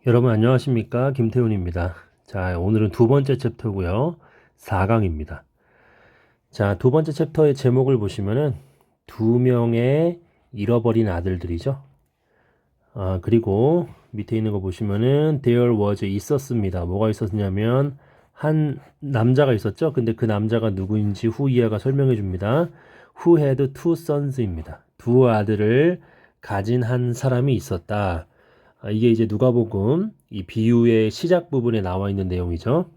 여러분 안녕하십니까? 김태훈입니다. 자, 오늘은 두 번째 챕터고요. 4강입니다. 자, 두 번째 챕터의 제목을 보시면은 두 명의 잃어버린 아들들이죠. 그리고 밑에 있는 거 보시면은 there was 있었습니다. 뭐가 있었냐면 한 남자가 있었죠. 근데 그 남자가 누구인지 후이아가 설명해 줍니다. Who had two sons입니다. 두 아들을 가진 한 사람이 있었다. 이게 이제 누가복음 이 비유의 시작 부분에 나와 있는 내용이죠.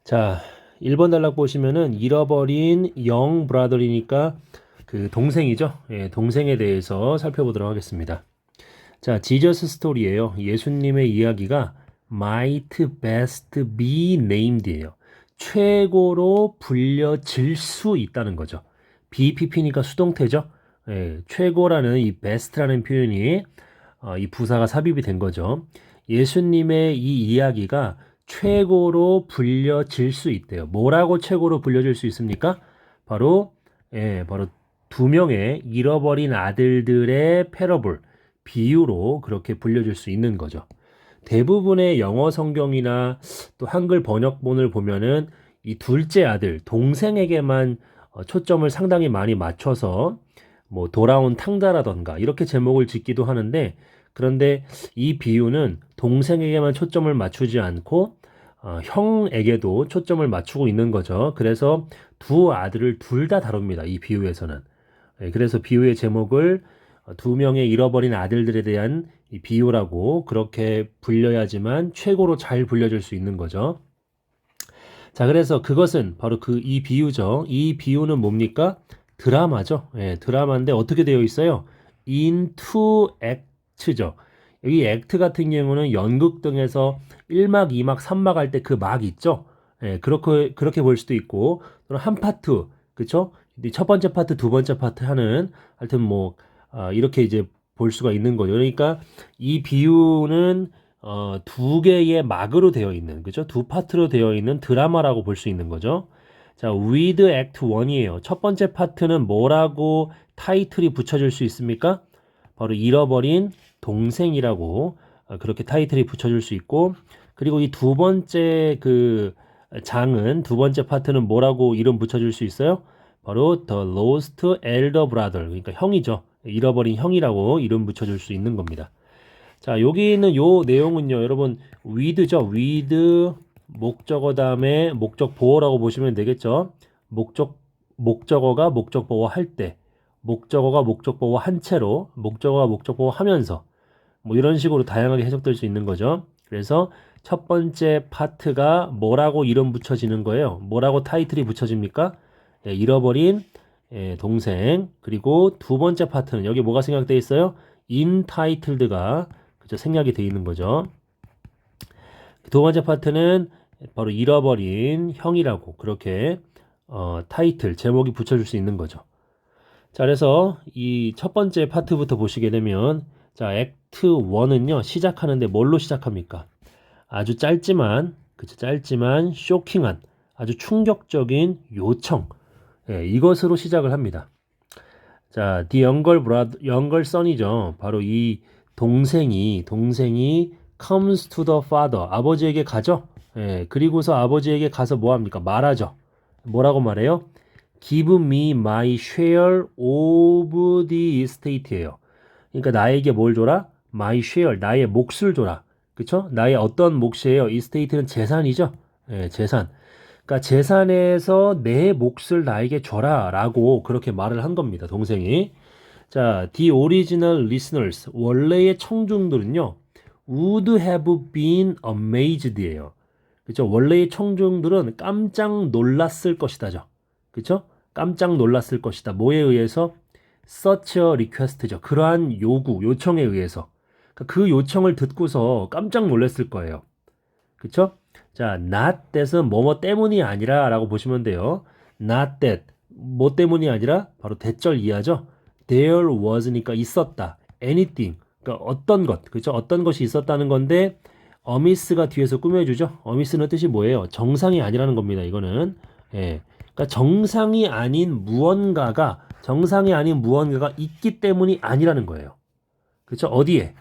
자, 1번 단락 보시면은 잃어버린 영 브라더리니까 그 동생이죠. 예, 동생에 대해서 살펴보도록 하겠습니다. 자, 지저스 스토리예요. 예수님의 이야기가 might best be named예요. 최고로 불려질 수 있다는 거죠. BPP니까 수동태죠. 예, 최고라는 이 best라는 표현이 이 부사가 삽입이 된 거죠. 예수님의 이 이야기가 최고로 불려질 수 있대요. 뭐라고 최고로 불려질 수 있습니까? 바로 두 명의 잃어버린 아들들의 패러블, 비유로 그렇게 불려질 수 있는 거죠. 대부분의 영어 성경이나 또 한글 번역본을 보면은 이 둘째 아들, 동생에게만 초점을 상당히 많이 맞춰서 뭐 돌아온 탕자라던가 이렇게 제목을 짓기도 하는데, 그런데 이 비유는 동생에게만 초점을 맞추지 않고 형에게도 초점을 맞추고 있는 거죠. 그래서 두 아들을 둘 다 다룹니다. 이 비유에서는. 그래서 비유의 제목을 두 명의 잃어버린 아들들에 대한 이 비유라고 그렇게 불려야지만 최고로 잘 불려질 수 있는 거죠. 자, 그래서 그것은 바로 이 비유죠. 이 비유는 뭡니까? 드라마죠. 예, 드라마인데 어떻게 되어 있어요? into act죠. 여기 act 같은 경우는 연극 등에서 1막, 2막, 3막 할 때 그 막 있죠. 예, 그렇게 볼 수도 있고, 또는 한 파트, 그쵸? 첫 번째 파트, 두 번째 파트 하는, 하여튼 뭐, 이렇게 이제 볼 수가 있는 거죠. 그러니까 이 비유는 두 개의 막으로 되어 있는, 그죠? 두 파트로 되어 있는 드라마라고 볼 수 있는 거죠. 자, with act 1이에요. 첫 번째 파트는 뭐라고 타이틀이 붙여질 수 있습니까? 바로 잃어버린 동생이라고 그렇게 타이틀이 붙여질 수 있고, 그리고 이 두 번째 그 장은, 두 번째 파트는 뭐라고 이름 붙여줄 수 있어요? 바로 the lost elder brother, 그러니까 형이죠. 잃어버린 형이라고 이름 붙여줄 수 있는 겁니다. 자, 여기 있는 요 내용은요, 여러분, with죠. with 목적어 다음에 목적 보어라고 보시면 되겠죠. 목적어가 목적 보어 할 때, 목적어가 목적 보어 한 채로, 목적어가 목적 보어 하면서, 뭐 이런 식으로 다양하게 해석될 수 있는 거죠. 그래서 첫 번째 파트가 뭐라고 이름 붙여지는 거예요. 뭐라고 타이틀이 붙여집니까? 예, 잃어버린 동생. 그리고 두 번째 파트는 여기 뭐가 생략되어 있어요? intitled가 그죠? 생략이 되어 있는 거죠. 두 번째 파트는 바로 잃어버린 형이라고 그렇게 타이틀, 제목이 붙여줄 수 있는 거죠. 자, 그래서 이 첫 번째 파트부터 보시게 되면, 자, 액트 1은요, 시작하는데 뭘로 시작합니까? 아주 짧지만 쇼킹한, 아주 충격적인 요청, 예, 이것으로 시작을 합니다. 자, the younger son이죠. 바로 이 동생이 comes to the father, 아버지에게 가죠. 예, 그리고서 아버지에게 가서 뭐 합니까? 말하죠. 뭐라고 말해요? Give me my share of the estate예요. 그러니까 나에게 뭘 줘라? My share, 나의 몫을 줘라. 그쵸? 나의 어떤 몫이에요? estate는 재산이죠. 예, 재산. 그러니까 재산에서 내 몫을 나에게 줘라 라고 그렇게 말을 한 겁니다. 동생이. 자, the original listeners, 원래의 청중들은요, would have been amazed예요. 그쵸? 원래의 청중들은 깜짝 놀랐을 것이다죠. 그쵸? 깜짝 놀랐을 것이다. 뭐에 의해서? such a request죠. 그러한 요청에 의해서. 그러니까 그 요청을 듣고서 깜짝 놀랐을 거예요. 그쵸? 자, not that은 뭐뭐 때문이 아니라 라고 보시면 돼요. not that. 뭐 때문이 아니라 바로 대절 이하죠. there was니까 있었다. anything. 그러니까 어떤 것. 그쵸? 어떤 것이 있었다는 건데, 어미스가 뒤에서 꾸며주죠. 어미스는 뜻이 뭐예요? 정상이 아니라는 겁니다. 이거는. 예. 그러니까 정상이 아닌 무언가가 있기 때문이 아니라는 거예요. 그쵸? 어디에?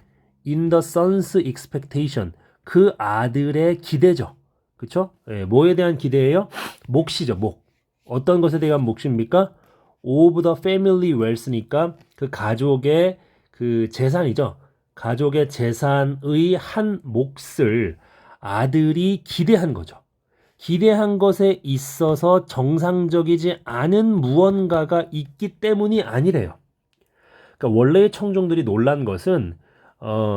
in the son's expectation. 그 아들의 기대죠. 그쵸? 예, 뭐에 대한 기대예요? 몫이죠, 몫. 어떤 것에 대한 몫입니까? of the family wealth니까 그 가족의 그 재산이죠. 가족의 재산의 한 몫을 아들이 기대한 거죠. 기대한 것에 있어서 정상적이지 않은 무언가가 있기 때문이 아니래요. 그러니까 원래의 청중들이 놀란 것은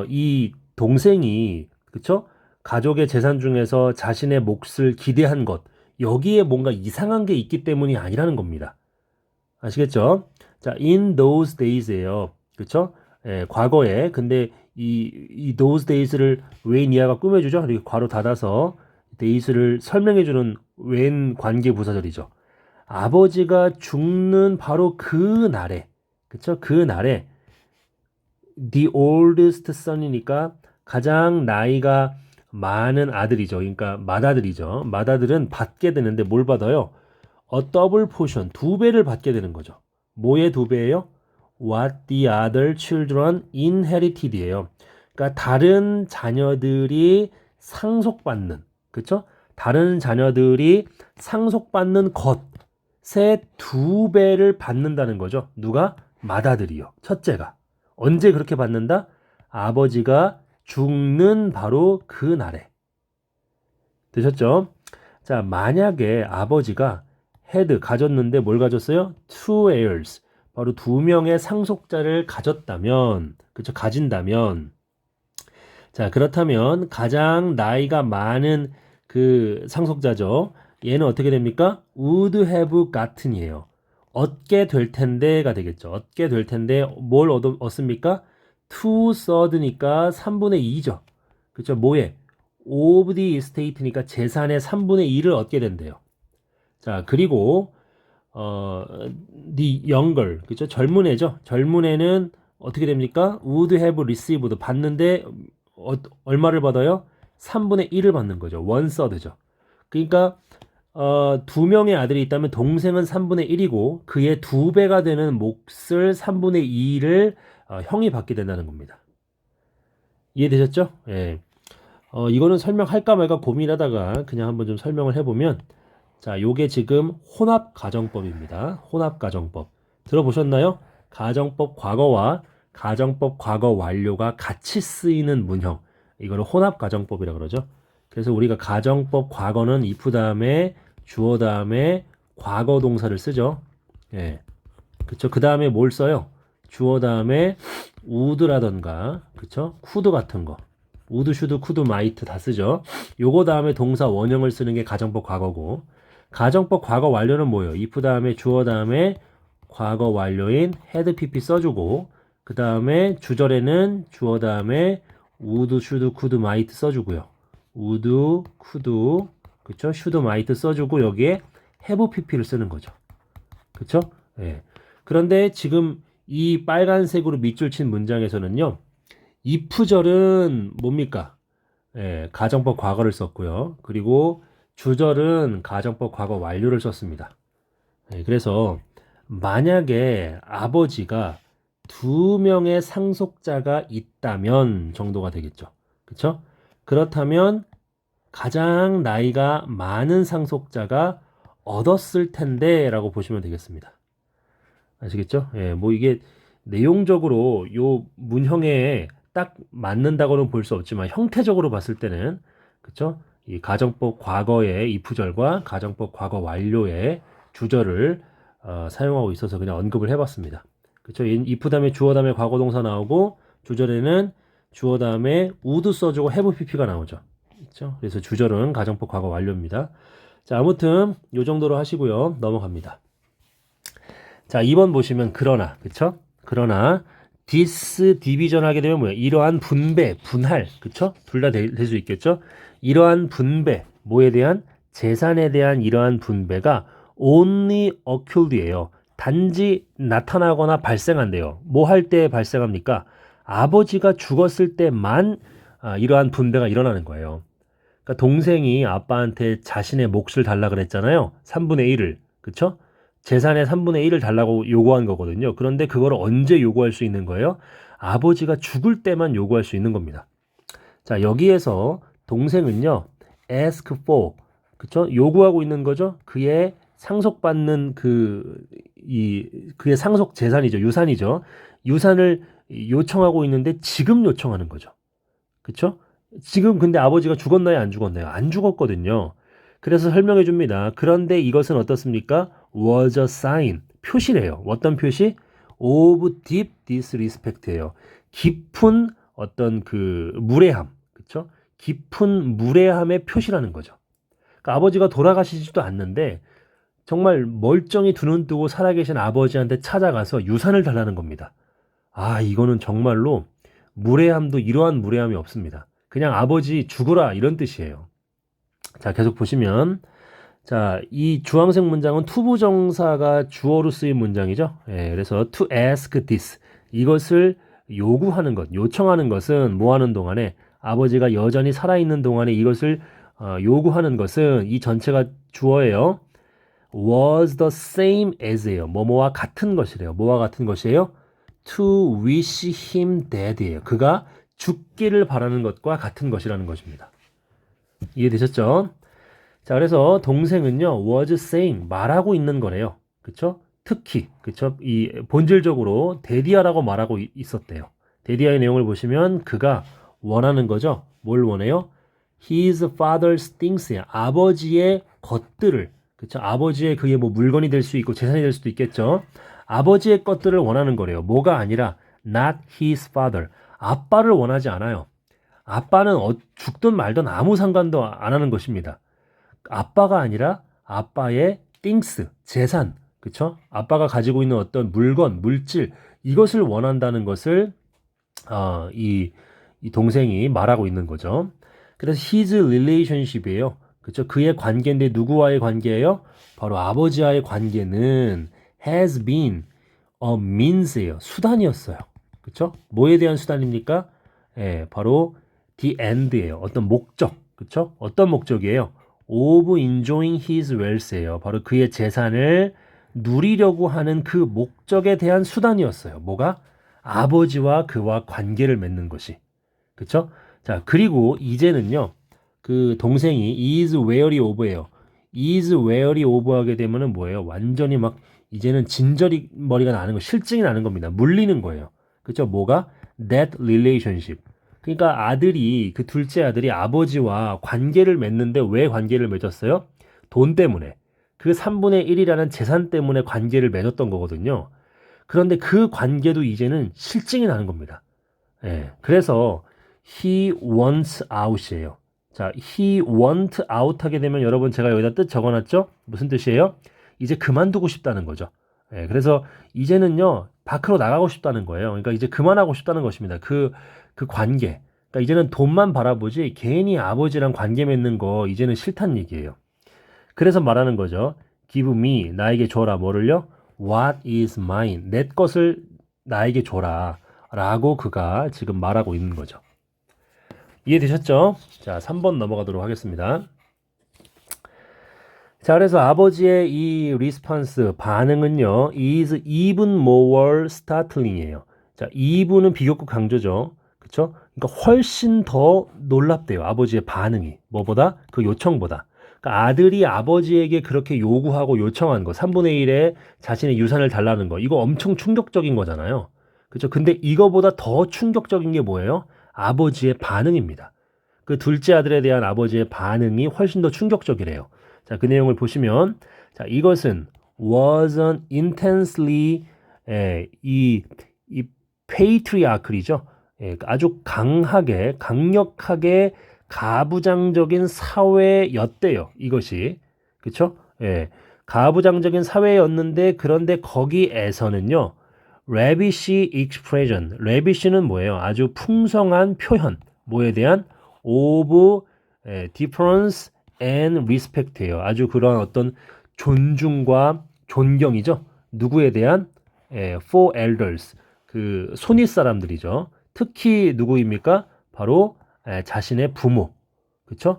이 동생이 그쵸? 가족의 재산 중에서 자신의 몫을 기대한 것 여기에 뭔가 이상한 게 있기 때문이 아니라는 겁니다. 아시겠죠? 자, in those days예요. 그쵸? 예, 과거에 근데 이 those days를 왜 니아가 꾸며주죠? 이렇게 괄호 닫아서 days를 설명해주는 웬 관계 부사절이죠. 아버지가 죽는 바로 그 날에 그쵸? 그 날에 the oldest son이니까 가장 나이가 많은 아들이죠. 그러니까 맏아들이죠. 맏아들은 받게 되는데 뭘 받아요? A double portion, 두 배를 받게 되는 거죠. 뭐의 두 배예요? What the other children inherited예요. 그러니까 다른 자녀들이 상속받는, 그렇죠? 다른 자녀들이 상속받는 것의 두 배를 받는다는 거죠. 누가? 맏아들이요. 첫째가. 언제 그렇게 받는다? 아버지가 죽는 바로 그 날에. 되셨죠? 자, 만약에 아버지가 가졌는데 뭘 가졌어요? Two heirs. 바로 두 명의 상속자를 가졌다면, 그쵸? 가진다면. 자, 그렇다면 가장 나이가 많은 그 상속자죠. 얘는 어떻게 됩니까? would have gotten이에요. 얻게 될 텐데가 되겠죠. 얻게 될 텐데 뭘 얻습니까? two third니까 3분의 2죠. 그쵸? 뭐에? of the estate니까 재산의 3분의 2를 얻게 된대요. 자, 그리고 the younger, 그죠? 젊은 애죠. 젊은 애는 어떻게 됩니까? would have received 받는데 얼마를 받아요? 3분의 1을 받는 거죠. one third죠. 그러니까 두 명의 아들이 있다면 동생은 3분의 1이고 그의 두 배가 되는 몫을 3분의 2를 형이 받게 된다는 겁니다. 이해되셨죠? 예. 이거는 설명할까 말까 고민하다가 그냥 한번 좀 설명을 해보면 자, 요게 지금 혼합가정법입니다. 혼합가정법. 들어보셨나요? 가정법 과거와 가정법 과거 완료가 같이 쓰이는 문형. 이거를 혼합가정법이라고 그러죠. 그래서 우리가 가정법 과거는 if 다음에 주어 다음에 과거 동사를 쓰죠. 예. 그쵸. 그 다음에 뭘 써요? 주어 다음에 would라던가, 그쵸? could 같은 거. would, should, could, might 다 쓰죠. 요거 다음에 동사 원형을 쓰는 게 가정법 과거고, 가정법 과거 완료는 뭐예요? if 다음에 주어 다음에 과거 완료인 had, pp 써주고, 그 다음에 주절에는 주어 다음에 would, should, could, might 써주고요. would, could, 그쵸? should, might 써주고 여기에 have, pp를 쓰는 거죠. 그쵸? 예. 그런데 지금 이 빨간색으로 밑줄 친 문장에서는요, if절은 뭡니까? 예, 가정법 과거를 썼고요. 그리고 주절은 가정법 과거 완료를 썼습니다. 예, 그래서 만약에 아버지가 두 명의 상속자가 있다면 정도가 되겠죠. 그쵸? 그렇다면 가장 나이가 많은 상속자가 얻었을 텐데 라고 보시면 되겠습니다. 아시겠죠? 예, 뭐 이게 내용적으로 요 문형에 딱 맞는다고는 볼 수 없지만 형태적으로 봤을 때는 그쵸? 이 가정법 과거의 if절과 가정법 과거 완료의 주절을 사용하고 있어서 그냥 언급을 해봤습니다. 그쵸? if 다음에 주어 다음에 과거 동사 나오고 주절에는 주어 다음에 would 써주고 have pp가 나오죠. 그쵸? 그래서 주절은 가정법 과거 완료입니다. 자, 아무튼 요 정도로 하시고요. 넘어갑니다. 자, 2번 보시면 그러나, 그쵸? 그러나 this division 하게 되면 뭐예요? 이러한 분배, 분할, 그쵸? 둘 다 될 수 있겠죠? 이러한 분배, 뭐에 대한? 재산에 대한 이러한 분배가 only occurred예요. 단지 나타나거나 발생한대요. 뭐 할 때 발생합니까? 아버지가 죽었을 때만 이러한 분배가 일어나는 거예요. 그러니까 동생이 아빠한테 자신의 몫을 달라 그랬잖아요. 3분의 1을. 그쵸? 재산의 3분의 1을 달라고 요구한 거거든요. 그런데 그걸 언제 요구할 수 있는 거예요? 아버지가 죽을 때만 요구할 수 있는 겁니다. 자, 여기에서 동생은요, ask for, 그쵸? 요구하고 있는 거죠. 그의 상속받는 그의 상속 재산이죠. 유산이죠. 유산을 요청하고 있는데 지금 요청하는 거죠. 그쵸? 지금 근데 아버지가 죽었나요? 안 죽었나요? 안 죽었거든요. 그래서 설명해 줍니다. 그런데 이것은 어떻습니까? was a sign. 표시래요. 어떤 표시? of deep disrespect예요. 깊은 어떤 그 무례함. 그쵸? 깊은 무례함의 표시라는 거죠. 그러니까 아버지가 돌아가시지도 않는데 정말 멀쩡히 두 눈 뜨고 살아계신 아버지한테 찾아가서 유산을 달라는 겁니다. 아, 이거는 정말로 무례함도 이러한 무례함이 없습니다. 그냥 아버지 죽어라 이런 뜻이에요. 자, 계속 보시면 자, 이 주황색 문장은 투부정사가 주어로 쓰인 문장이죠. 예, 그래서 to ask this 이것을 요구하는 것, 요청하는 것은 뭐 하는 동안에 아버지가 여전히 살아있는 동안에 이것을 요구하는 것은 이 전체가 주어예요. was the same as예요. 뭐뭐와 같은 것이래요. 뭐와 같은 것이에요? to wish him dead예요. 그가 죽기를 바라는 것과 같은 것이라는 것입니다. 이해되셨죠? 자, 그래서 동생은요, was saying, 말하고 있는 거래요. 그쵸? 특히, 그쵸? 이 본질적으로 데디아라고 말하고 있었대요. 데디아의 내용을 보시면 그가 원하는 거죠. 뭘 원해요? His father's things예요. 아버지의 것들을, 그쵸? 아버지의 그게 뭐 물건이 될 수 있고 재산이 될 수도 있겠죠. 아버지의 것들을 원하는 거래요. 뭐가 아니라 not his father. 아빠를 원하지 않아요. 아빠는 죽든 말든 아무 상관도 안 하는 것입니다. 아빠가 아니라 아빠의 things, 재산, 그쵸? 아빠가 가지고 있는 어떤 물건, 물질, 이것을 원한다는 것을 이 동생이 말하고 있는 거죠. 그래서 his relationship이에요. 그쵸? 그의 관계인데 누구와의 관계예요? 바로 아버지와의 관계는 has been a means예요. 수단이었어요. 그쵸? 뭐에 대한 수단입니까? 예, 바로 the end예요. 어떤 목적. 그쵸? 어떤 목적이에요? of enjoying his wealth예요. 바로 그의 재산을 누리려고 하는 그 목적에 대한 수단이었어요. 뭐가? 아버지와 그와 관계를 맺는 것이. 그쵸? 자, 그리고 이제는요. 그 동생이 is wary of예요. is wary of 하게 되면은 뭐예요? 완전히 막 이제는 진저리 머리가 나는 거, 실증이 나는 겁니다. 물리는 거예요. 그쵸? 뭐가? that relationship. 그러니까 아들이, 그 둘째 아들이 아버지와 관계를 맺는데 왜 관계를 맺었어요? 돈 때문에. 그 3분의 1이라는 재산 때문에 관계를 맺었던 거거든요. 그런데 그 관계도 이제는 실증이 나는 겁니다. 예. 그래서 he wants out이에요. 자, he want out 하게 되면 여러분 제가 여기다 뜻 적어놨죠? 무슨 뜻이에요? 이제 그만두고 싶다는 거죠. 예. 그래서 이제는요, 밖으로 나가고 싶다는 거예요. 그러니까 이제 그만하고 싶다는 것입니다. 그 관계. 그러니까 이제는 돈만 바라보지 괜히 아버지랑 관계 맺는 거 이제는 싫다는 얘기예요. 그래서 말하는 거죠. Give me, 나에게 줘라. 뭐를요? What is mine? 내 것을 나에게 줘라. 라고 그가 지금 말하고 있는 거죠. 이해되셨죠? 자, 3번 넘어가도록 하겠습니다. 자, 그래서 아버지의 이 리스폰스, 반응은요. is even more startling이에요. 자, even은 비교급 강조죠. 그쵸? 그러니까 훨씬 더 놀랍대요. 아버지의 반응이. 뭐보다? 그 요청보다. 그러니까 아들이 아버지에게 그렇게 요구하고 요청한 거, 3분의 1의 자신의 유산을 달라는 거, 이거 엄청 충격적인 거잖아요. 그렇죠? 근데 이거보다 더 충격적인 게 뭐예요? 아버지의 반응입니다. 그 둘째 아들에 대한 아버지의 반응이 훨씬 더 충격적이래요. 자, 그 내용을 보시면, 자, 이것은 was an intensely 이 patriarchal이죠. 아주 강력하게 가부장적인 사회였대요. 이것이. 그쵸? 예. 가부장적인 사회였는데, 그런데 거기에서는요, lavish expression. lavish는 뭐예요? 아주 풍성한 표현. 뭐에 대한? of difference and respect예요. 아주 그런 어떤 존중과 존경이죠. 누구에 대한? for elders. 그 손윗 사람들이죠. 특히 누구입니까? 바로 자신의 부모. 그렇죠?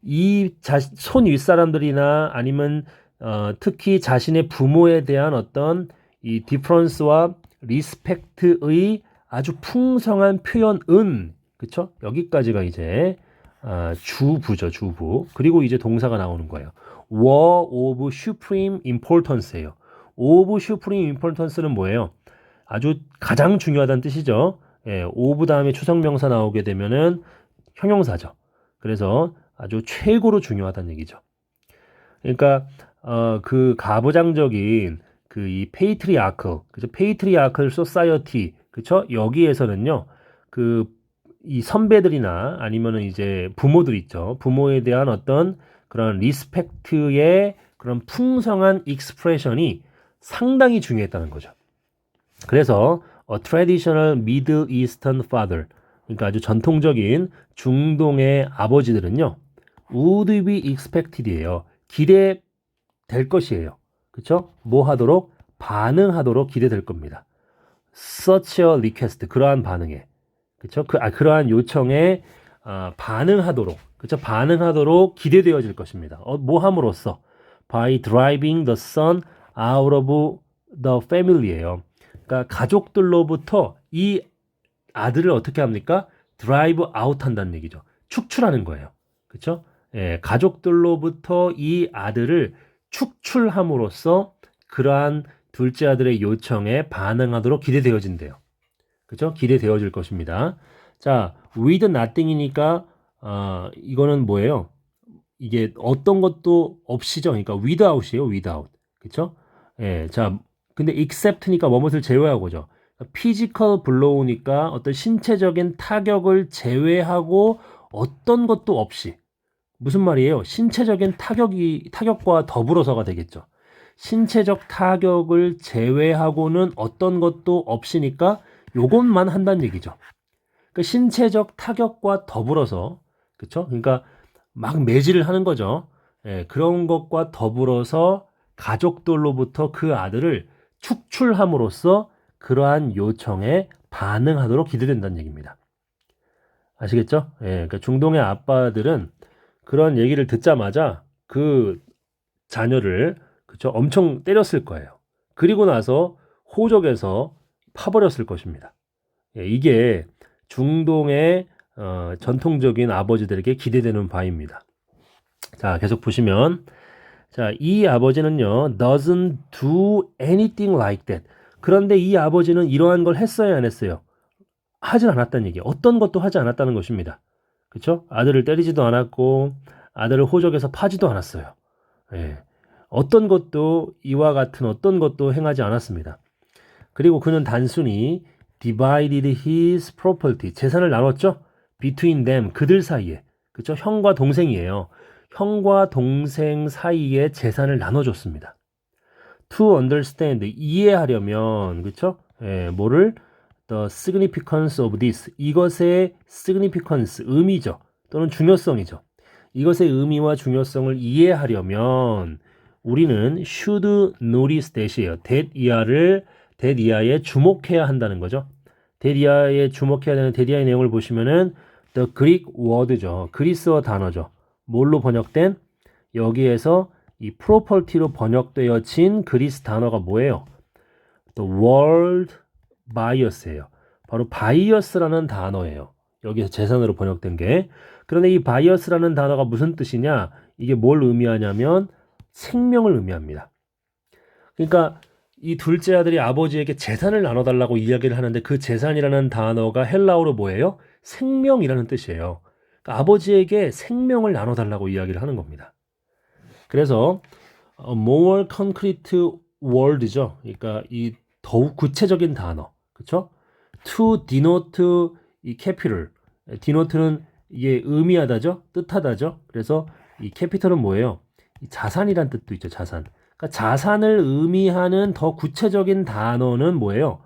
이 손윗 사람들이나 아니면 특히 자신의 부모에 대한 어떤 이 디퍼런스와 리스펙트의 아주 풍성한 표현은, 그쵸? 여기까지가 이제 주부죠, 주부. 그리고 이제 동사가 나오는 거예요. were of supreme importance예요. of supreme importance는 뭐예요? 아주 가장 중요하다는 뜻이죠. 예, of 다음에 추상명사 나오게 되면은 형용사죠. 그래서 아주 최고로 중요하다는 얘기죠. 그러니까 그 가부장적인 그 이 페이트리아클, 그죠? 페이트리아클 소사이어티, 그쵸? 여기에서는요, 그 이 선배들이나 아니면은 이제 부모들 있죠. 부모에 대한 어떤 그런 리스펙트의 그런 풍성한 익스프레션이 상당히 중요했다는 거죠. 그래서 a traditional Middle Eastern father, 그러니까 아주 전통적인 중동의 아버지들은요, would be expected이에요. 기대될 것이에요. 그렇죠? 뭐 하도록? 반응하도록 기대될 겁니다. Such a request, 그러한 반응에, 그렇죠? 그러한 요청에 반응하도록, 그렇죠? 반응하도록 기대되어질 것입니다. 뭐 함으로써? By driving the son out of the family예요. 그러니까 가족들로부터 이 아들을 어떻게 합니까? 드라이브 아웃 한다는 얘기죠. 축출하는 거예요. 그렇죠? 예, 가족들로부터 이 아들을 축출함으로써 그러한 둘째 아들의 요청에 반응하도록 기대되어진대요. 그렇죠? 기대되어질 것입니다. 자, with nothing이니까 이거는 뭐예요? 이게 어떤 것도 없이죠. 그러니까 without이에요. without. 그렇죠? 예, 자, 근데 except니까 뭐뭇을 제외하고죠. 피지컬 블로우니까 어떤 신체적인 타격을 제외하고 어떤 것도 없이. 무슨 말이에요? 신체적인 타격과 더불어서가 되겠죠. 신체적 타격을 제외하고는 어떤 것도 없이니까 요것만 한다는 얘기죠. 그러니까 신체적 타격과 더불어서, 그렇죠? 그러니까 막 매질을 하는 거죠. 예, 그런 것과 더불어서 가족들로부터 그 아들을 축출함으로써 그러한 요청에 반응하도록 기대된다는 얘기입니다. 아시겠죠? 예, 그러니까 중동의 아빠들은 그런 얘기를 듣자마자 그 자녀를, 그쵸? 엄청 때렸을 거예요. 그리고 나서 호적에서 파버렸을 것입니다. 예, 이게 중동의 전통적인 아버지들에게 기대되는 바입니다. 자, 계속 보시면, 자, 이 아버지는요, doesn't do anything like that. 그런데 이 아버지는 이러한 걸 했어요, 안 했어요? 하진 않았다는 얘기예요. 어떤 것도 하지 않았다는 것입니다. 그렇죠? 아들을 때리지도 않았고 아들을 호적에서 파지도 않았어요. 예. 어떤 것도 이와 같은 어떤 것도 행하지 않았습니다. 그리고 그는 단순히 divided his property, 재산을 나눴죠? between them, 그들 사이에. 그렇죠? 형과 동생이에요. 형과 동생 사이에 재산을 나눠줬습니다. to understand, 이해하려면, 그렇죠? 예, 뭐를? the significance of this, 이것의 significance, 의미죠. 또는 중요성이죠. 이것의 의미와 중요성을 이해하려면 우리는 should notice that이에요. that 이하에 주목해야 한다는 거죠. that 이하에 주목해야 되는 that 이하의 내용을 보시면은 the Greek word죠. 그리스어 단어죠. 뭘로 번역된? 여기에서 이 property로 번역되어진 그리스 단어가 뭐예요? the world bias예요. 바로 bias라는 단어예요. 여기서 재산으로 번역된 게. 그런데 이 bias라는 단어가 무슨 뜻이냐? 이게 뭘 의미하냐면 생명을 의미합니다. 그러니까 이 둘째 아들이 아버지에게 재산을 나눠달라고 이야기를 하는데 그 재산이라는 단어가 헬라어로 뭐예요? 생명이라는 뜻이에요. 그러니까 아버지에게 생명을 나눠달라고 이야기를 하는 겁니다. 그래서 more concrete word죠. 그러니까 이 더욱 구체적인 단어, 그렇죠? To denote 이 capital, denote는 이게 의미하다죠, 뜻하다죠. 그래서 이 capital은 뭐예요? 이 자산이란 뜻도 있죠, 자산. 그러니까 자산을 의미하는 더 구체적인 단어는 뭐예요?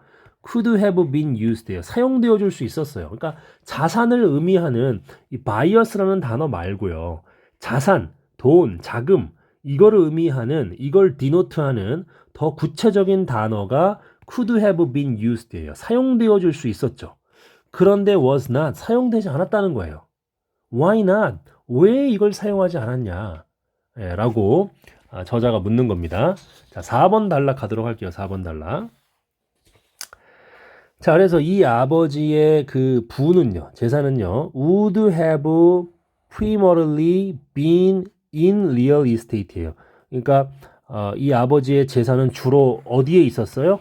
Could have been used예요. 사용되어 줄 수 있었어요. 그러니까 자산을 의미하는 이 bias라는 단어 말고요, 자산, 돈, 자금 이걸 의미하는, 이걸 denote하는 더 구체적인 단어가 could have been used예요. 사용되어 줄 수 있었죠. 그런데 was not, 사용되지 않았다는 거예요. Why not? 왜 이걸 사용하지 않았냐? 예, 라고 저자가 묻는 겁니다. 자, 4번 단락 가도록 할게요. 4번 단락. 자, 그래서 이 아버지의 그 부는요, 재산은요, would have primarily been in real estate예요. 그러니까 이 아버지의 재산은 주로 어디에 있었어요?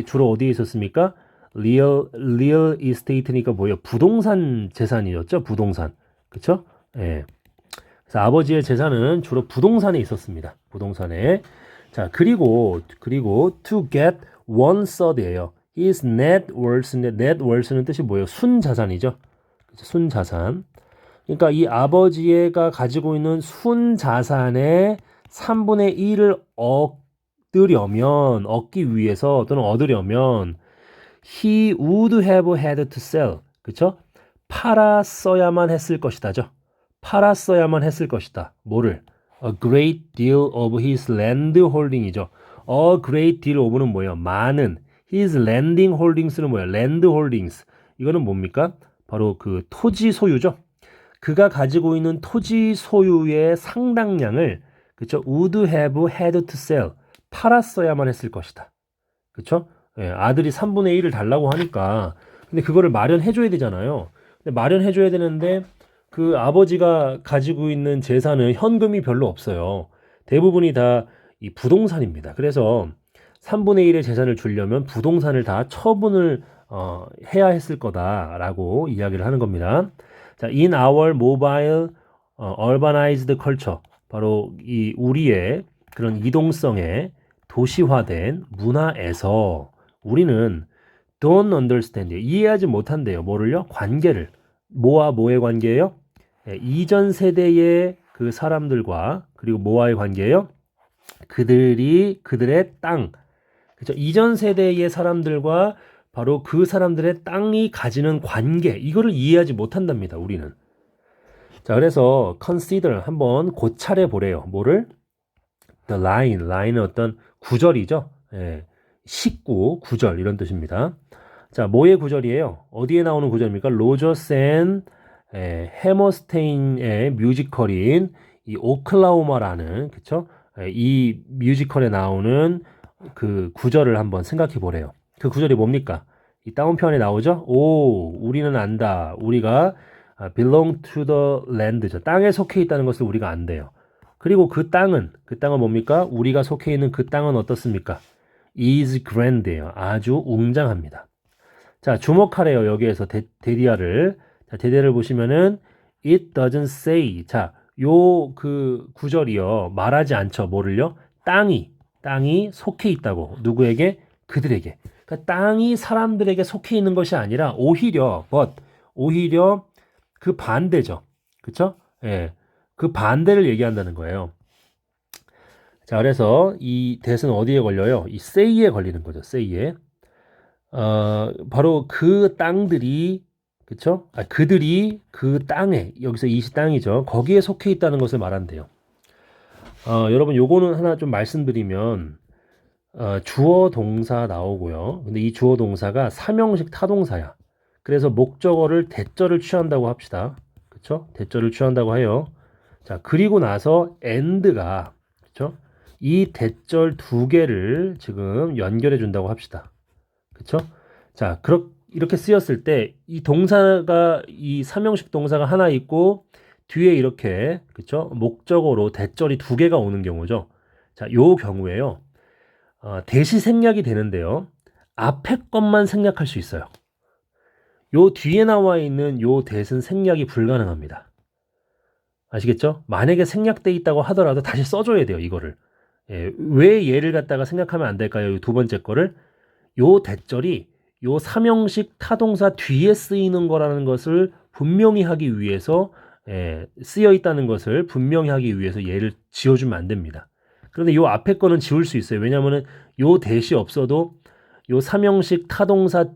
주로 어디에 있었습니까? real estate니까 뭐예요? 부동산 재산이었죠, 부동산. 그쵸? 예. 그래서 아버지의 재산은 주로 부동산에 있었습니다. 부동산에. 자, 그리고 to get one third예요. His net worth는 뜻이 뭐예요? 순자산이죠. 순자산. 그러니까 이 아버지가 가지고 있는 순자산의 3분의 1을 얻기 위해서 또는 얻으려면 he would have had to sell. 그쵸? 팔았어야만 했을 것이다죠. 팔았어야만 했을 것이다. 뭐를? A great deal of his land holding이죠. A great deal of는 뭐예요? 많은. His landing holdings는 뭐예요? land holdings. 이거는 뭡니까? 바로 그 토지 소유죠. 그가 가지고 있는 토지 소유의 상당량을 그쵸? would have had to sell. 팔았어야만 했을 것이다. 그쵸? 예, 아들이 3분의 1을 달라고 하니까 근데 그거를 마련해 줘야 되잖아요. 근데 마련해 줘야 되는데 그 아버지가 가지고 있는 재산은 현금이 별로 없어요. 대부분이 다 이 부동산입니다. 그래서 3분의 1의 재산을 주려면 부동산을 다 처분을 해야 했을 거다라고 이야기를 하는 겁니다. 자, in our mobile urbanized culture 바로 이 우리의 그런 이동성의 도시화된 문화에서 우리는 don't understand 이해하지 못한대요. 뭐를요? 관계를. 뭐와 뭐의 관계예요? 네, 이전 세대의 그 사람들과 그리고 뭐와의 관계예요? 그들의 땅. 그렇죠? 이전 세대의 사람들과 바로 그 사람들의 땅이 가지는 관계. 이거를 이해하지 못한답니다. 우리는. 자, 그래서 consider 한번 고찰해 보래요. 뭐를? The line은 어떤 구절이죠. 예, 식구, 구절 이런 뜻입니다. 자, 뭐의 구절이에요? 어디에 나오는 구절입니까? 로저스 앤 해머스테인의 뮤지컬인 이 오클라호마라는 그쵸? 이 뮤지컬에 나오는 그 구절을 한번 생각해 보래요. 그 구절이 뭡니까? 이 다운편에 나오죠? 오, 우리는 안다. 우리가 belong to the land죠. 땅에 속해 있다는 것을 우리가 안대요. 그리고 그 땅은 뭡니까? 우리가 속해 있는 그 땅은 어떻습니까? is grand예요. 아주 웅장합니다. 자, 주목하래요. 여기에서 데디아를. 자, 데디아를 보시면은 it doesn't say. 자, 요 그 구절이요. 말하지 않죠. 뭐를요? 땅이 속해 있다고. 누구에게? 그들에게. 그러니까 땅이 사람들에게 속해 있는 것이 아니라 오히려 그 반대죠. 그쵸? 예. 그 반대를 얘기한다는 거예요. 자, 그래서 이 that은 어디에 걸려요? 이 say에 걸리는 거죠. say에. 바로 그 땅들이 그쵸? 그들이 그 땅에 여기서 이 땅이죠. 거기에 속해 있다는 것을 말한대요. 여러분 요거는 하나 좀 말씀드리면 주어 동사 나오고요. 근데 이 주어 동사가 삼형식 타동사야. 그래서 목적어를 대절을 취한다고 합시다. 그쵸? 대절을 취한다고 해요. 자, 그리고 나서 and가 그쵸? 이 대절 두 개를 지금 연결해 준다고 합시다. 그쵸? 자, 이렇게 쓰였을 때 이 동사가 이 삼형식 동사가 하나 있고 뒤에 이렇게 그쵸? 목적어로 대절이 두 개가 오는 경우죠. 자, 요 경우에요. 대시 생략이 되는데요. 앞에 것만 생략할 수 있어요. 요 뒤에 나와 있는 요 대신 생략이 불가능합니다. 아시겠죠? 만약에 생략돼 있다고 하더라도 다시 써줘야 돼요. 이거를. 예, 왜 얘를 갖다가 생략하면 안 될까요? 이 두 번째 거를. 요 대절이 요 삼형식 타동사 뒤에 쓰이는 거라는 것을 분명히 하기 위해서 쓰여 있다는 것을 분명히 하기 위해서 얘를 지워주면 안 됩니다. 그런데 요 앞에 거는 지울 수 있어요. 왜냐하면 요 대시 없어도 요 삼형식 타동사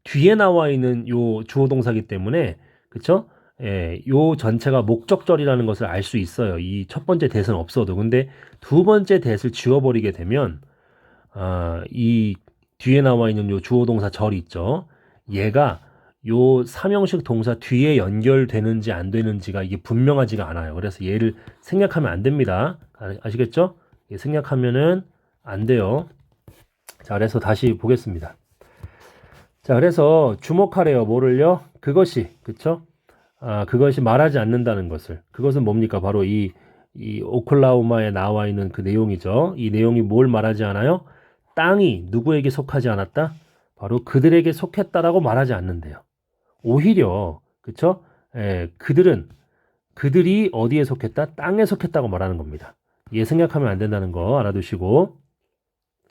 뒤에 나와 있는 요 주어 동사기 때문에 그쵸? 요 전체가 목적절이라는 것을 알 수 있어요. 이 첫 번째 대는 없어도. 근데 두 번째 대를 지워버리게 되면 이 뒤에 나와 있는 요 주어 동사 절 있죠. 얘가 요 삼형식 동사 뒤에 연결되는지 안 되는지가 이게 분명하지가 않아요. 그래서 얘를 생략하면 안 됩니다. 아시겠죠? 생략하면은 안 돼요. 자, 그래서 다시 보겠습니다. 자, 그래서 주목하래요. 뭐를요? 그것이, 그쵸? 그것이 말하지 않는다는 것을. 그것은 뭡니까? 바로 이 오클라호마에 나와 있는 그 내용이죠. 이 내용이 뭘 말하지 않아요? 땅이 누구에게 속하지 않았다? 바로 그들에게 속했다라고 말하지 않는데요. 오히려, 그쵸? 그들이 어디에 속했다? 땅에 속했다고 말하는 겁니다. 이해 생략하면 안 된다는 거 알아두시고.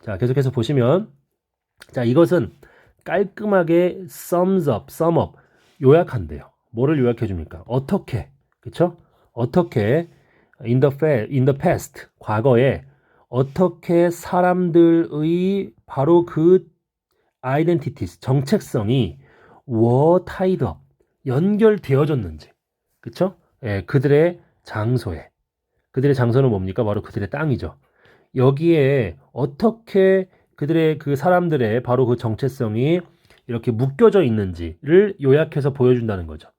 자, 계속해서 보시면, 자, 이것은 깔끔하게 sum up, 요약한대요. 뭐를 요약해 줍니까? 어떻게, 그쵸? 어떻게 in the past, 과거에 어떻게 사람들의 바로 그 identities, 정체성이 were tied up, 연결되어졌는지, 그쵸? 예, 그들의 장소에. 그들의 장소는 뭡니까? 바로 그들의 땅이죠. 여기에 어떻게 그들의 그 사람들의 바로 그 정체성이 이렇게 묶여져 있는지를 요약해서 보여준다는 거죠.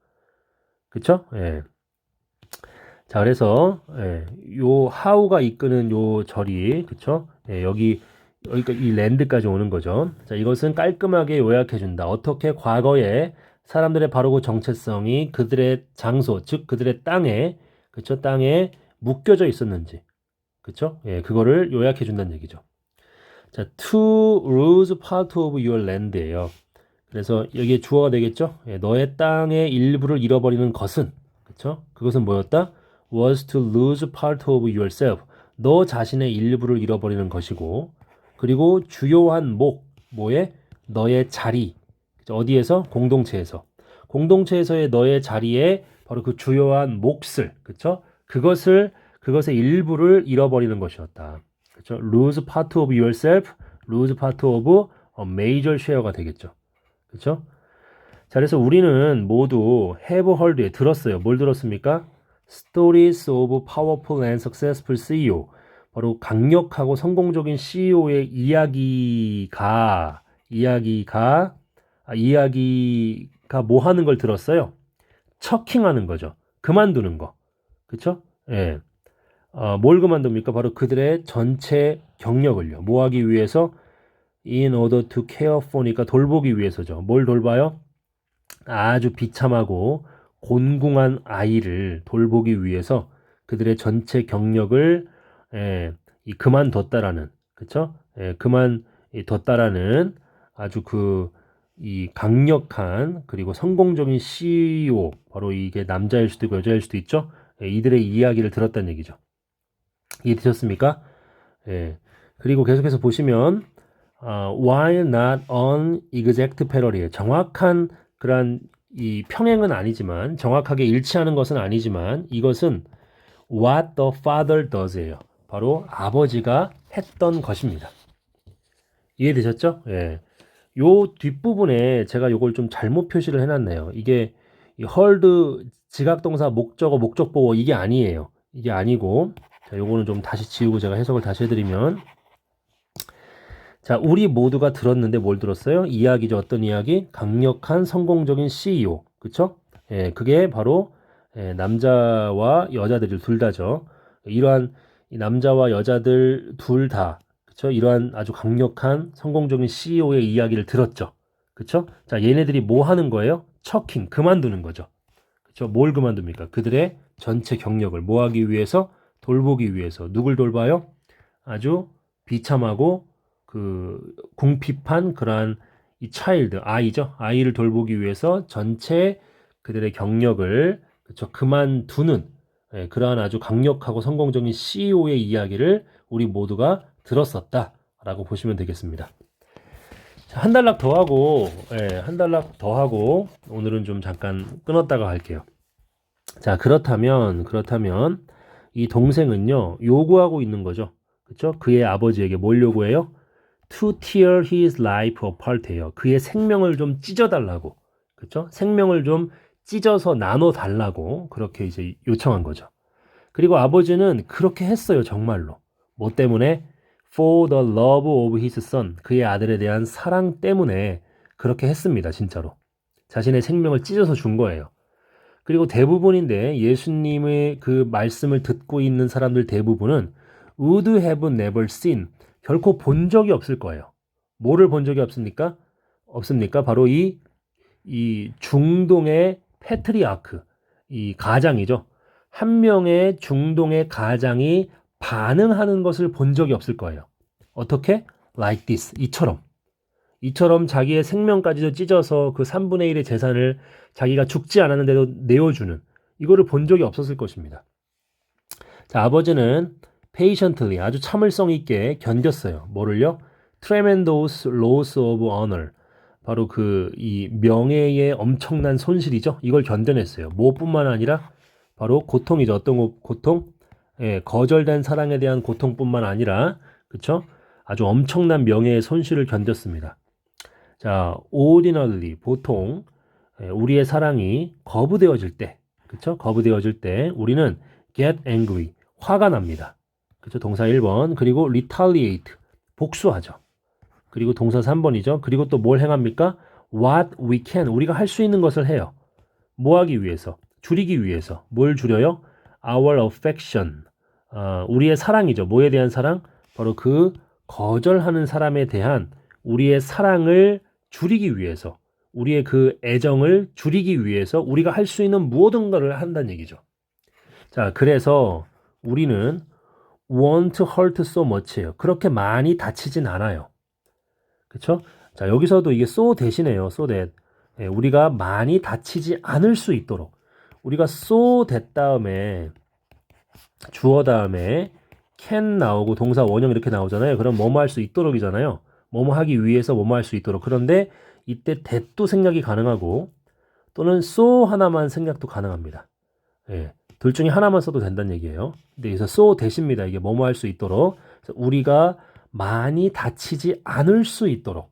그쵸? 예. 자, 그래서, 예, 요, how가 이끄는 요 절이, 그쵸? 예, 여기가 이 랜드까지 오는 거죠. 자, 이것은 깔끔하게 요약해준다. 어떻게 과거에 사람들의 바로 그 정체성이 그들의 장소, 즉, 그들의 땅에, 그쵸? 땅에 묶여져 있었는지. 그쵸? 예, 그거를 요약해 준다는 얘기죠. 자, to lose part of your land예요. 그래서 여기에 주어가 되겠죠? 예, 너의 땅의 일부를 잃어버리는 것은, 그쵸? 그것은 뭐였다? was to lose part of yourself. 너 자신의 일부를 잃어버리는 것이고, 그리고 주요한 뭐에? 너의 자리. 그쵸? 어디에서? 공동체에서. 공동체에서의 너의 자리에 바로 그 주요한 몫을, 그쵸? 그것의 일부를 잃어버리는 것이었다. 그렇죠? lose part of yourself, lose part of a major share가 되겠죠. 그렇죠? 자, 그래서 우리는 모두 have heard에 들었어요. 뭘 들었습니까? Stories of powerful and successful CEO. 바로 강력하고 성공적인 CEO의 이야기가 뭐 하는 걸 들었어요? 처킹하는 거죠. 그만두는 거. 그쵸? 예. 뭘 그만둡니까? 바로 그들의 전체 경력을요. 뭐 하기 위해서? In order to care for니까 돌보기 위해서죠. 뭘 돌봐요? 아주 비참하고 곤궁한 아이를 돌보기 위해서 그들의 전체 경력을 그만뒀다라는, 그쵸? 그만뒀다라는 아주 이 강력한 그리고 성공적인 CEO, 바로 이게 남자일 수도 있고 여자일 수도 있죠? 이들의 이야기를 들었다는 얘기죠. 이해되셨습니까? 예. 그리고 계속해서 보시면 while not an exact parallel이에요. 정확한 그런 이 평행은 아니지만 정확하게 일치하는 것은 아니지만 이것은 what the father does예요. 바로 아버지가 했던 것입니다. 이해되셨죠? 예. 요 뒷부분에 제가 요걸 좀 잘못 표시를 해놨네요. 이게 이 heard 지각동사 목적어 목적보어 이게 아니에요. 이게 아니고 자, 요거는 좀 다시 지우고 제가 해석을 다시 해드리면 자, 우리 모두가 들었는데 뭘 들었어요? 이야기죠. 어떤 이야기? 강력한 성공적인 CEO. 그쵸? 예, 그게 바로 남자와 여자들 둘 다죠. 이러한 이 남자와 여자들 둘 다, 그쵸? 이러한 아주 강력한 성공적인 CEO의 이야기를 들었죠. 그쵸? 자, 얘네들이 뭐 하는 거예요? 처킹, 그만두는 거죠. 그쵸? 뭘 그만둡니까? 그들의 전체 경력을 뭐 하기 위해서? 돌보기 위해서. 누굴 돌봐요? 아주 비참하고 궁핍한 그러한 이 아이죠. 아이를 돌보기 위해서 전체 그들의 경력을 그쵸, 그만두는 그러한 아주 강력하고 성공적인 CEO의 이야기를 우리 모두가 들었었다라고 보시면 되겠습니다. 자, 한 단락 더 하고, 한 단락 더 하고 오늘은 좀 잠깐 끊었다가 할게요. 자, 그렇다면 이 동생은요 요구하고 있는 거죠. 그쵸? 그의 아버지에게 뭘 요구해요? To tear his life apart예요. 그의 생명을 좀 찢어달라고, 그렇죠? 생명을 좀 찢어서 나눠달라고 그렇게 이제 요청한 거죠. 그리고 아버지는 그렇게 했어요, 정말로. 뭐 때문에? For the love of his son. 그의 아들에 대한 사랑 때문에 그렇게 했습니다, 진짜로. 자신의 생명을 찢어서 준 거예요. 그리고 대부분인데 예수님의 그 말씀을 듣고 있는 사람들 대부분은 would have never seen 결코 본 적이 없을 거예요. 뭐를 본 적이 없습니까? 없습니까? 바로 이 중동의 패트리아크, 이 가장이죠. 한 명의 중동의 가장이 반응하는 것을 본 적이 없을 거예요. 어떻게? Like this. 이처럼 자기의 생명까지도 찢어서 그 3분의 1의 재산을 자기가 죽지 않았는데도 내어주는 이거를 본 적이 없었을 것입니다. 자, 아버지는 patiently 아주 참을성 있게 견뎠어요. 뭐를요? Tremendous loss of honor. 바로 이 명예의 엄청난 손실이죠. 이걸 견뎌냈어요. 무엇뿐만 아니라 바로 고통이죠. 어떤 고통? 예, 거절된 사랑에 대한 고통뿐만 아니라 그쵸? 아주 엄청난 명예의 손실을 견뎠습니다. 자, ordinarily 보통 우리의 사랑이 거부되어질 때, 그쵸? 거부되어질 때 우리는 get angry 화가 납니다. 그쵸? 동사 1번 그리고 retaliate 복수하죠. 그리고 동사 3번이죠. 그리고 또 뭘 행합니까? What we can 우리가 할 수 있는 것을 해요. 뭐 하기 위해서? 줄이기 위해서. 뭘 줄여요? Our affection 우리의 사랑이죠. 뭐에 대한 사랑? 바로 그 거절하는 사람에 대한 우리의 사랑을 줄이기 위해서 우리의 그 애정을 줄이기 위해서 우리가 할 수 있는 모든 것을 한다는 얘기죠. 자, 그래서 우리는 won't hurt so much예요. 그렇게 많이 다치진 않아요. 그쵸? 자, 여기서도 이게 so 대신에요. so that. 예, 우리가 많이 다치지 않을 수 있도록. 우리가 so that 다음에 주어 다음에 can 나오고 동사 원형 이렇게 나오잖아요. 그럼 뭐뭐 할 수 있도록이잖아요. 뭐뭐 하기 위해서 뭐뭐 할 수 있도록. 그런데 이때 that도 생략이 가능하고 또는 so 하나만 생략도 가능합니다. 예, 둘 중에 하나만 써도 된다는 얘기예요. 근데 여기서 so 대신입니다. 이게 뭐뭐 할 수 있도록. 그래서 우리가 많이 다치지 않을 수 있도록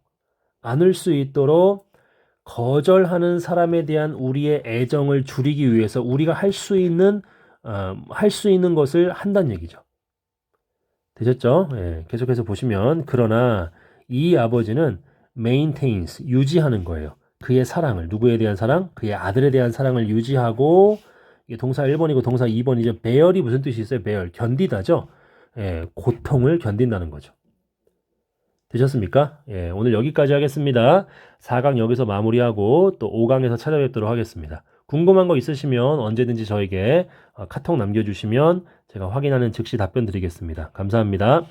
거절하는 사람에 대한 우리의 애정을 줄이기 위해서 우리가 할 수 있는 것을 한다는 얘기죠. 되셨죠? 예, 계속해서 보시면 그러나 이 아버지는 maintains 유지하는 거예요. 그의 사랑을 누구에 대한 사랑? 그의 아들에 대한 사랑을 유지하고 이게 동사 1번이고 동사 2번이죠. bear이 무슨 뜻이 있어요? bear 견디다죠. 예, 고통을 견딘다는 거죠. 되셨습니까? 예, 오늘 여기까지 하겠습니다. 4강 여기서 마무리하고 또 5강에서 찾아뵙도록 하겠습니다. 궁금한 거 있으시면 언제든지 저에게 카톡 남겨주시면 제가 확인하는 즉시 답변 드리겠습니다. 감사합니다.